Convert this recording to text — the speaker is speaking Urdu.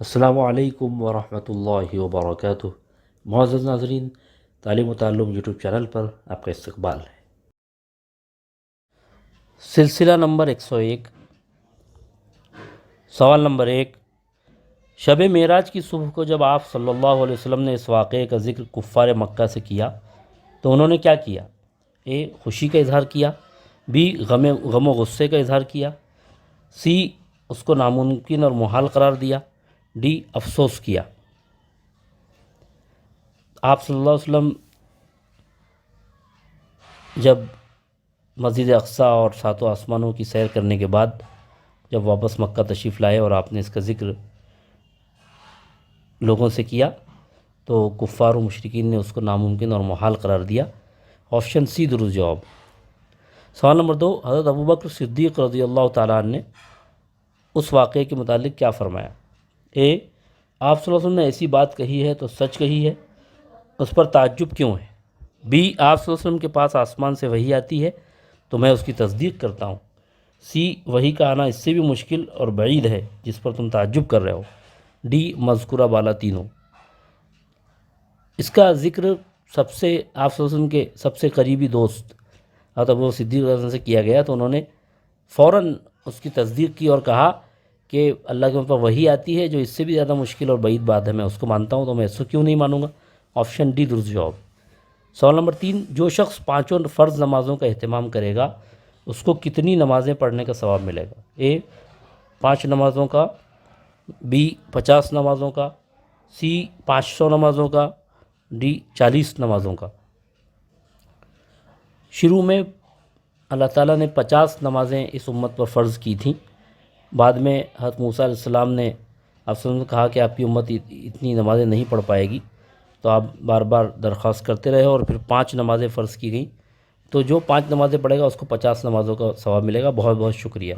السلام علیکم ورحمۃ اللہ وبرکاتہ۔ معزز ناظرین، تعلیم و تعلم یوٹیوب چینل پر آپ کا استقبال ہے۔ سلسلہ نمبر 101، سوال نمبر 1، شب معراج کی صبح کو جب آپ صلی اللہ علیہ وسلم نے اس واقعے کا ذکر کفار مکہ سے کیا تو انہوں نے کیا کیا؟ اے، خوشی کا اظہار کیا، بی، غم و غصے کا اظہار کیا، سی، اس کو ناممکن اور محال قرار دیا، ڈی، افسوس کیا۔ آپ صلی اللہ علیہ وسلم جب مسجد اقصیٰ اور ساتوں آسمانوں کی سیر کرنے کے بعد جب واپس مکہ تشریف لائے اور آپ نے اس کا ذکر لوگوں سے کیا تو کفار و مشرکین نے اس کو ناممکن اور محال قرار دیا۔ آپشن سی درست جواب۔ سوال نمبر 2، حضرت ابوبکر صدیق رضی اللہ تعالیٰ عنہ نے اس واقعے کے متعلق کیا فرمایا؟ اے، آپ صلی اللہ علیہ وسلم نے ایسی بات کہی ہے تو سچ کہی ہے، اس پر تعجب کیوں ہے؟ بی، آپ صلی اللہ علیہ وسلم کے پاس آسمان سے وحی آتی ہے تو میں اس کی تصدیق کرتا ہوں۔ سی، وحی کا آنا اس سے بھی مشکل اور بعید ہے جس پر تم تعجب کر رہے ہو۔ ڈی، مذکورہ بالا تینوں۔ اس کا ذکر آپ صلی اللہ علیہ وسلم کے سب سے قریبی دوست حضرت ابو بکر صدیق رضی اللہ عنہ سے کیا گیا تو انہوں نے فوراً اس کی تصدیق کی اور کہا کہ اللہ کے اوپر وحی آتی ہے جو اس سے بھی زیادہ مشکل اور بعید بات ہے، میں اس کو مانتا ہوں، تو میں اس کو کیوں نہیں مانوں گا۔ آپشن ڈی درست جواب۔ سوال نمبر 3، جو شخص 5 فرض نمازوں کا اہتمام کرے گا اس کو کتنی نمازیں پڑھنے کا ثواب ملے گا؟ اے، 5 نمازوں کا، بی، 50 نمازوں کا، سی، 500 نمازوں کا، ڈی، 40 نمازوں کا۔ شروع میں اللہ تعالیٰ نے 50 نمازیں اس امت پر فرض کی تھیں، بعد میں حضرت موسیٰ علیہ السلام نے آپ سے کہا کہ آپ کی امت اتنی نمازیں نہیں پڑھ پائے گی، تو آپ بار بار درخواست کرتے رہے اور پھر 5 نمازیں فرض کی گئیں، تو جو 5 نمازیں پڑھے گا اس کو 50 نمازوں کا ثواب ملے گا۔ بہت بہت شکریہ۔